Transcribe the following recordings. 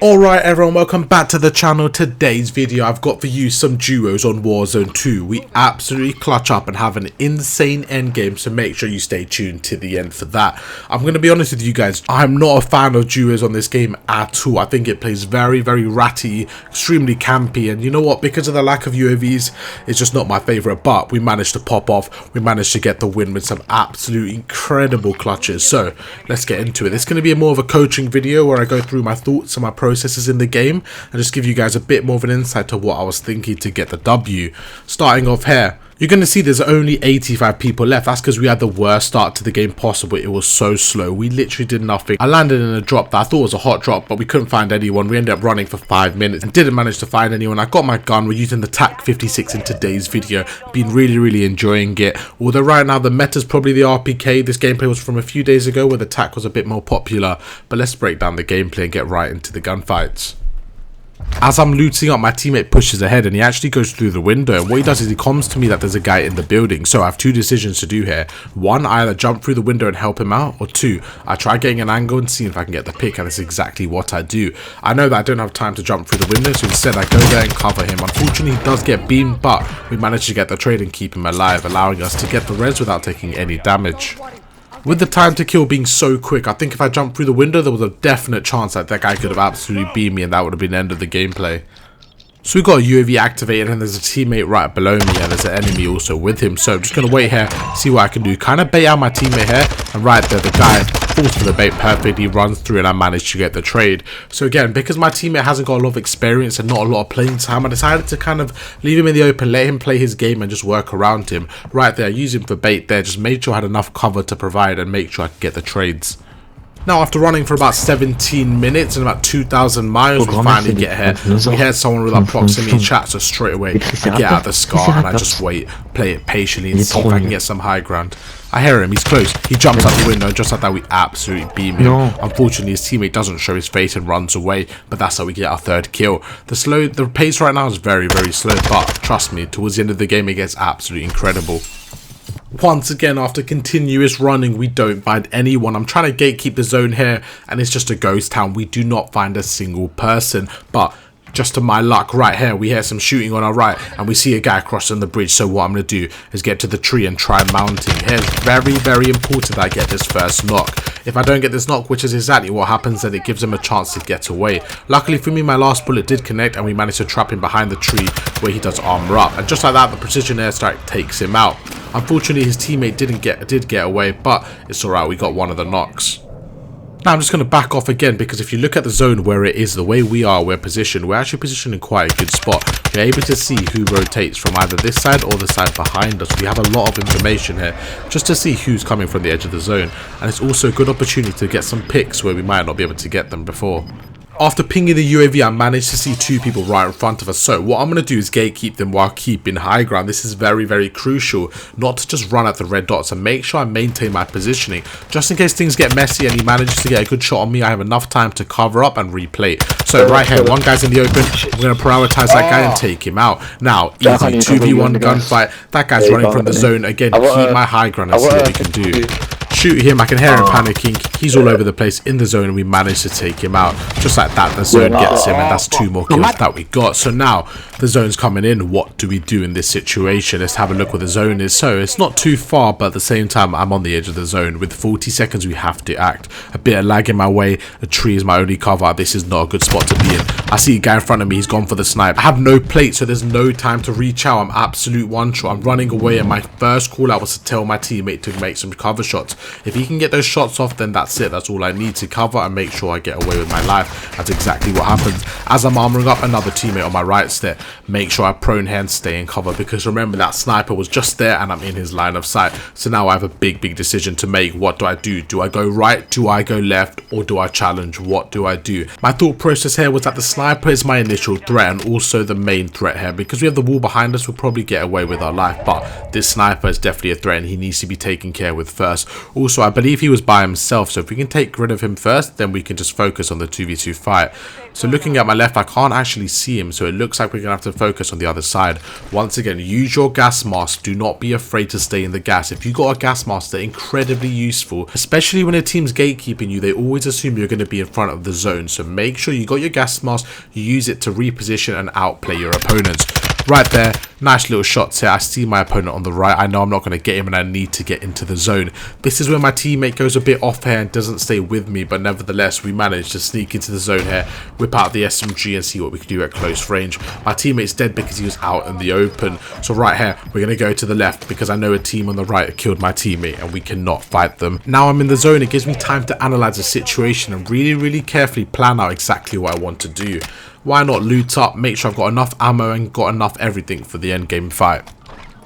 Alright everyone, welcome back to the channel. Today's video I've got for you some duos on Warzone 2. We absolutely clutch up and have an insane endgame, so make sure you stay tuned to the end for that. I'm going to be honest with you guys, I'm not a fan of duos on this game at all. I think it plays very ratty, extremely campy, and you know what, because of the lack of UAVs, it's just not my favourite, but we managed to pop off, we managed to get the win with some absolute incredible clutches. So let's get into it. It's going to be more of a coaching video where I go through my thoughts and my processes in the game and just give you guys a bit more of an insight to what I was thinking to get the W. Starting off here, you're going to see there's only 85 people left. That's because we had the worst start to the game possible. It was so slow. We literally did nothing. I landed in a drop that I thought was a hot drop, but we couldn't find anyone. We ended up running for 5 minutes and didn't manage to find anyone. I got my gun. We're using the TAC 56 in today's video. Been really enjoying it. Although right now the meta's probably the RPK. This gameplay was from a few days ago where the TAC was a bit more popular. But let's break down the gameplay and get right into the gunfights. As I'm looting up, my teammate pushes ahead and he actually goes through the window, and what he does is he comms to me that there's a guy in the building. So I have two decisions to do here. One, I either jump through the window and help him out, or two, I try getting an angle and see if I can get the pick, and that's exactly what I do. I know that I don't have time to jump through the window, so instead I go there and cover him. Unfortunately, he does get beamed, but we managed to get the trade and keep him alive, allowing us to get the res without taking any damage. With the time to kill being so quick, I think if I jumped through the window, there was a definite chance that that guy could have absolutely beamed me and that would have been the end of the gameplay. So we got a UAV activated and there's a teammate right below me and there's an enemy also with him. So I'm just going to wait here, see what I can do. Kind of bait out my teammate here, and right there the guy falls for the bait perfectly, runs through, and I managed to get the trade. So again, because my teammate hasn't got a lot of experience and not a lot of playing time, I decided to kind of leave him in the open, let him play his game and just work around him. Right there, use him for bait there, just made sure I had enough cover to provide and make sure I could get the trades. Now, after running for about 17 minutes and about 2,000 miles, we finally get here. We hear someone with our proximity chat, so straight away I get out the SCAR and I just wait, play it patiently and see if I can get some high ground. I hear him, he's close, he jumps out the window, and just like that we absolutely beam him. Unfortunately, his teammate doesn't show his face and runs away, but that's how we get our third kill. The pace right now is very slow, but trust me, towards the end of the game it gets absolutely incredible. Once again, after continuous running, we don't find anyone. I'm trying to gatekeep the zone here, and it's just a ghost town. We do not find a single person, but just to my luck, right here, we hear some shooting on our right, and we see a guy crossing the bridge. So what I'm going to do is get to the tree and try mounting. Here's very important that I get this first knock. If I don't get this knock, which is exactly what happens, then it gives him a chance to get away. Luckily for me, my last bullet did connect, and we managed to trap him behind the tree where he does armor up. And just like that, the precision airstrike takes him out. Unfortunately, his teammate did get away, but it's alright, we got one of the knocks. Now I'm just going to back off again, because if you look at the zone where it is, the way we're positioned, we're actually positioned in quite a good spot. We're able to see who rotates from either this side or the side behind us. We have a lot of information here just to see who's coming from the edge of the zone, and it's also a good opportunity to get some picks where we might not be able to get them before. After pinging the UAV, I managed to see two people right in front of us. So what I'm going to do is gatekeep them while keeping high ground. This is very crucial, not to just run at the red dots, and make sure I maintain my positioning. Just in case things get messy and he manages to get a good shot on me, I have enough time to cover up and replay. So right here, one guy's in the open. I'm going to prioritize that guy and take him out. Now, easy 2v1 gunfight. That guy's running from the zone. Again, keep my high ground and see what we can do. Shoot him, I can hear him panicking. He's all over the place in the zone, and we managed to take him out. Just like that, the zone gets him, and that's 2 more kills that we got. So now the zone's coming in. What do we do in this situation? Let's have a look what the zone is. So it's not too far, but at the same time I'm on the edge of the zone. With 40 seconds we have to act. A bit of lag in my way, a tree is my only cover. This is not a good spot to be in. I see a guy in front of me, he's gone for the snipe. I have no plate, so there's no time to reach out. I'm absolute one shot. I'm running away, and my first call out was to tell my teammate to make some cover shots. If he can get those shots off, then that's it. That's all I need to cover and make sure I get away with my life. That's exactly what happens. As I'm armoring up, another teammate on my right step, make sure I prone here and stay in cover, because remember, that sniper was just there and I'm in his line of sight. So now I have a big decision to make. What do I do? Do I go right? Do I go left? Or do I challenge? What do I do? My thought process here was that the sniper is my initial threat and also the main threat here. Because we have the wall behind us, we'll probably get away with our life, but this sniper is definitely a threat and he needs to be taken care with first. Also, I believe he was by himself, so if we can take rid of him first, then we can just focus on the 2v2 fight. So looking at my left, I can't actually see him, so it looks like we're going to have to focus on the other side. Once again, use your gas mask. Do not be afraid to stay in the gas. If you got a gas mask, they're incredibly useful, especially when a team's gatekeeping you. They always assume you're going to be in front of the zone, so make sure you got your gas mask, you use it to reposition and outplay your opponents. Right there, nice little shots here. I see my opponent on the right. I know I'm not going to get him and I need to get into the zone. This is where my teammate goes a bit off here and doesn't stay with me, but nevertheless we manage to sneak into the zone here, whip out the SMG and see what we can do at close range. My teammate's dead because he was out in the open. So right here, we're going to go to the left because I know a team on the right killed my teammate and we cannot fight them. Now I'm in the zone. It gives me time to analyze the situation and really carefully plan out exactly what I want to do. Why not loot up, make sure I've got enough ammo and got enough everything for the end game fight.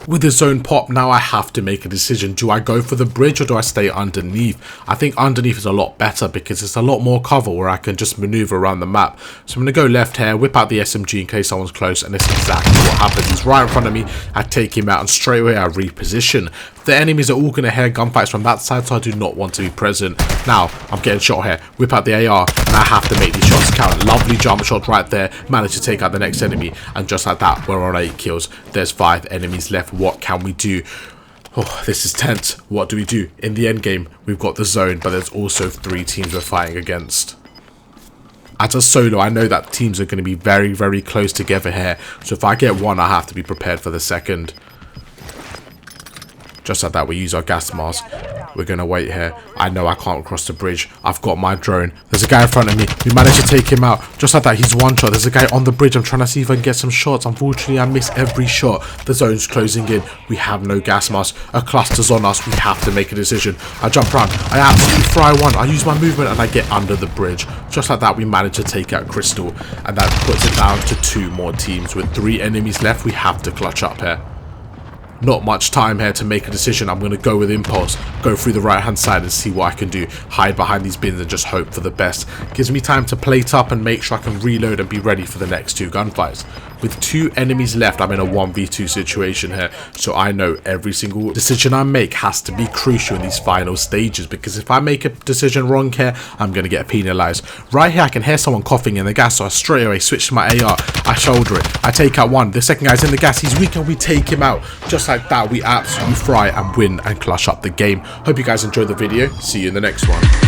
With the zone pop, now I have to make a decision. Do I go for the bridge or do I stay underneath? I think underneath is a lot better because it's a lot more cover where I can just maneuver around the map. So I'm going to go left here, whip out the SMG in case someone's close, and that's exactly what happens. He's right in front of me, I take him out and straight away I reposition. The enemies are all going to hear gunfights from that side, so I do not want to be present. Now, I'm getting shot here, whip out the AR, and I have to make these shots count. Lovely jump shot right there, managed to take out the next enemy, and just like that, we're on 8 kills. There's 5 enemies left. What can we do? Oh, this is tense. What do we do? In the end game, we've got the zone, but there's also 3 teams we're fighting against. As a solo, I know that teams are going to be very close together here, so if I get one, I have to be prepared for the second. Just like that, we use our gas mask. We're going to wait here. I know I can't cross the bridge. I've got my drone. There's a guy in front of me. We managed to take him out. Just like that, he's one shot. There's a guy on the bridge. I'm trying to see if I can get some shots. Unfortunately, I miss every shot. The zone's closing in. We have no gas mask. A cluster's on us. We have to make a decision. I jump around. I absolutely fry one. I use my movement and I get under the bridge. Just like that, we managed to take out Crystal. And that puts it down to 2 more teams. With 3 enemies left, we have to clutch up here. Not much time here to make a decision. I'm going to go with impulse, go through the right hand side and see what I can do. Hide behind these bins and just hope for the best. Gives me time to plate up and make sure I can reload and be ready for the next 2 gunfights. With 2 enemies left, I'm in a 1v2 situation here, so I know every single decision I make has to be crucial in these final stages, because if I make a decision wrong here, I'm going to get penalized. Right here, I can hear someone coughing in the gas, so I straight away switch to my AR. I shoulder it. I take out one. The second guy's in the gas. He's weak and we take him out. Just like that, we absolutely fry and win and clutch up the game. Hope you guys enjoyed the video. See you in the next one.